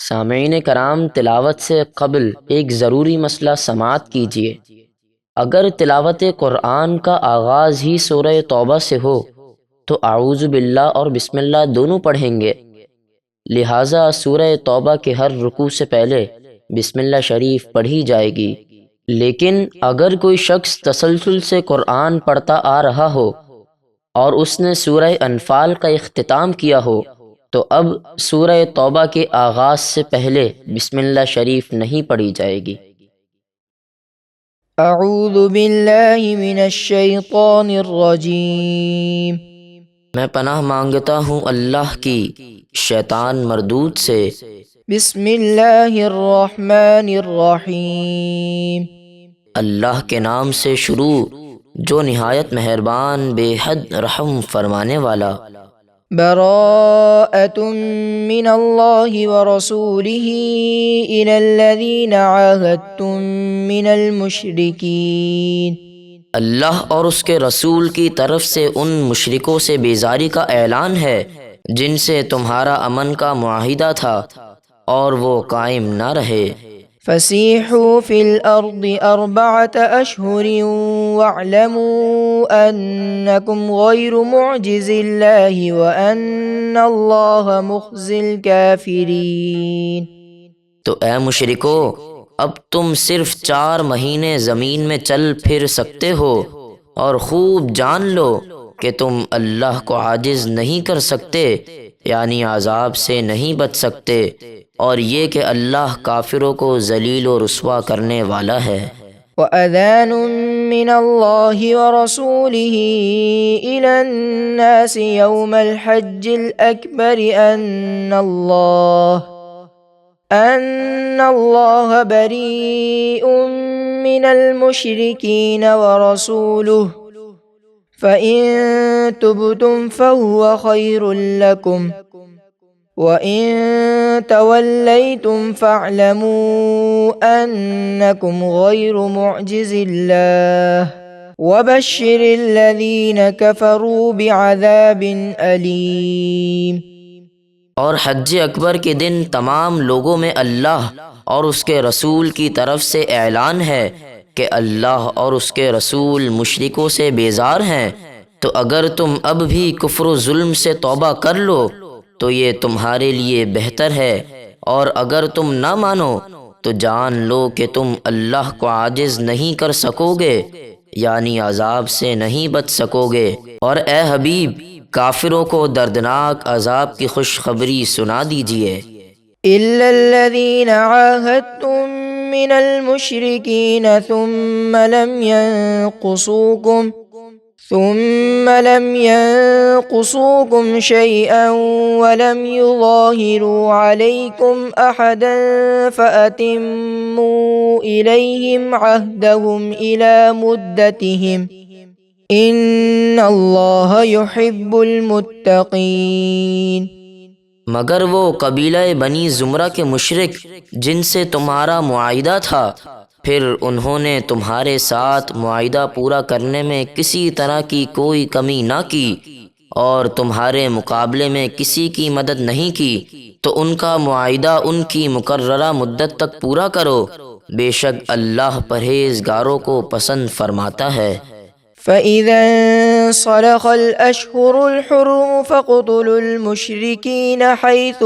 سامعین کرام، تلاوت سے قبل ایک ضروری مسئلہ سماعت کیجیے۔ اگر تلاوت قرآن کا آغاز ہی سورہ توبہ سے ہو تو اعوذ باللہ اور بسم اللہ دونوں پڑھیں گے، لہٰذا سورہ توبہ کے ہر رکوع سے پہلے بسم اللہ شریف پڑھی جائے گی۔ لیکن اگر کوئی شخص تسلسل سے قرآن پڑھتا آ رہا ہو اور اس نے سورہ انفال کا اختتام کیا ہو تو اب سورہ توبہ کے آغاز سے پہلے بسم اللہ شریف نہیں پڑھی جائے گی۔ اعوذ باللہ من الشیطان الرجیم۔ میں پناہ مانگتا ہوں اللہ کی شیطان مردود سے۔ بسم اللہ الرحمن الرحیم۔ اللہ کے نام سے شروع جو نہایت مہربان بے حد رحم فرمانے والا۔ براءۃ من اللہ ورسولہ الی الذین عاہدتم من المشرکین۔ اللہ اور اس کے رسول کی طرف سے ان مشرکوں سے بیزاری کا اعلان ہے جن سے تمہارا امن کا معاہدہ تھا اور وہ قائم نہ رہے۔ فسیحوا فی الارض اربعۃ اشہر واعلموا انکم غیر معجز اللہ وان اللہ مخزی الکافرین۔ تو اے مشرکو، اب تم صرف 4 مہینے زمین میں چل پھر سکتے ہو، اور خوب جان لو کہ تم اللہ کو عاجز نہیں کر سکتے، یعنی عذاب سے نہیں بچ سکتے، اور یہ کہ اللہ کافروں کو ذلیل و رسوا کرنے والا ہے۔ وَأَذَانٌ مِّنَ اللَّهِ وَرَسُولِهِ إِلَى النَّاسِ يَوْمَ الْحَجِّ الْأَكْبَرِ أَنَّ اللَّهَ بَرِيءٌ مِّنَ الْمُشْرِكِينَ وَرَسُولُهُ فَإِن تُبْتُمْ فَهُوَ خَيْرٌ لَّكُمْ وَإِن تَوَلَّيْتُمْ فَاعْلَمُوا أَنَّكُمْ غَيْرُ مُعْجِزِي اللَّهِ وَبَشِّرِ الَّذِينَ كَفَرُوا بِعَذَابٍ أَلِيمٍ۔ اور حج اکبر کے دن تمام لوگوں میں اللہ اور اس کے رسول کی طرف سے اعلان ہے کہ اللہ اور اس کے رسول مشرکوں سے بیزار ہیں، تو اگر تم اب بھی کفر و ظلم سے توبہ کر لو تو یہ تمہارے لیے بہتر ہے، اور اگر تم نہ مانو تو جان لو کہ تم اللہ کو عاجز نہیں کر سکو گے، یعنی عذاب سے نہیں بچ سکو گے۔ اور اے حبیب، کافروں کو دردناک عذاب کی خوشخبری سنا دیجیے۔ إِلَّا الَّذِينَ عَاهَدتُّم مِّنَ الْمُشْرِكِينَ ثُمَّ لَمْ يَنقُصُوكُمْ شَيْئًا وَلَمْ يُظَاهِرُوا عَلَيْكُمْ أَحَدًا فَأَتِمُّوا إِلَيْهِمْ عَهْدَهُمْ إِلَى مُدَّتِهِمْ إِنَّ اللَّهَ يُحِبُّ الْمُتَّقِينَ۔ مگر وہ قبیلہ بنی زمرہ کے مشرک جن سے تمہارا معاہدہ تھا، پھر انہوں نے تمہارے ساتھ معاہدہ پورا کرنے میں کسی طرح کی کوئی کمی نہ کی اور تمہارے مقابلے میں کسی کی مدد نہیں کی، تو ان کا معاہدہ ان کی مقررہ مدت تک پورا کرو، بے شک اللہ پرہیزگاروں کو پسند فرماتا ہے۔ فَإِذَا انْصَلَخَ الْأَشْهُرُ الْحُرُمُ فَاقْتُلُوا الْمُشْرِكِينَ حَيْثُ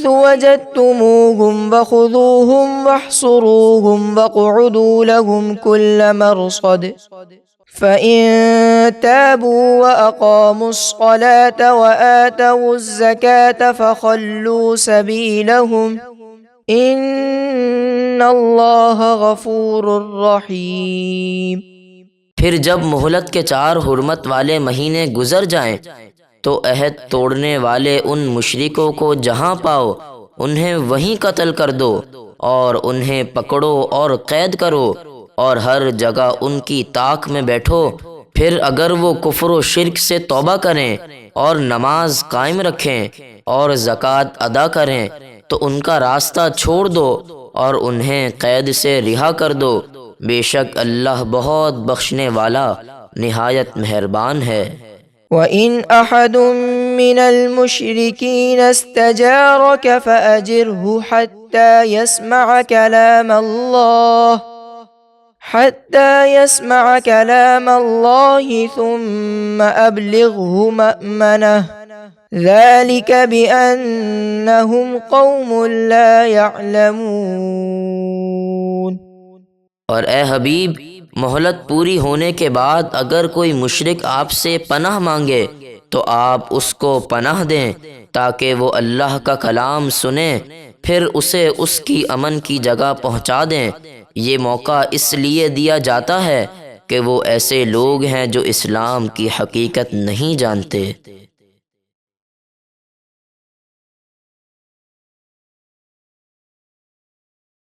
وَجَدتُّمُوهُمْ وَخُذُوهُمْ وَاحْصُرُوهُمْ وَاقْعُدُوا لَهُمْ كُلَّ مَرْصَدٍ فَإِن تَابُوا وَأَقَامُوا الصَّلَاةَ وَآتَوُا الزَّكَاةَ فَخَلُّوا سَبِيلَهُمْ إِنَّ اللَّهَ غَفُورٌ رَّحِيمٌ۔ پھر جب مہلت کے 4 حرمت والے مہینے گزر جائیں تو عہد توڑنے والے ان مشرکوں کو جہاں پاؤ انہیں وہیں قتل کر دو، اور انہیں پکڑو اور قید کرو، اور ہر جگہ ان کی طاق میں بیٹھو۔ پھر اگر وہ کفر و شرک سے توبہ کریں اور نماز قائم رکھیں اور زکوٰۃ ادا کریں تو ان کا راستہ چھوڑ دو اور انہیں قید سے رہا کر دو، بے شک اللہ بہت بخشنے والا نہایت مہربان ہے۔ وَإِنْ أَحَدٌ مِّنَ الْمُشْرِكِينَ اسْتَجَارَكَ فَأَجِرْهُ حتى يسمع كلام الله ثم أبلغه مأمنه ذلك بأنهم قوم لا يعلمون۔ اور اے حبیب، مہلت پوری ہونے کے بعد اگر کوئی مشرک آپ سے پناہ مانگے تو آپ اس کو پناہ دیں تاکہ وہ اللہ کا کلام سنیں، پھر اسے اس کی امن کی جگہ پہنچا دیں۔ یہ موقع اس لیے دیا جاتا ہے کہ وہ ایسے لوگ ہیں جو اسلام کی حقیقت نہیں جانتے۔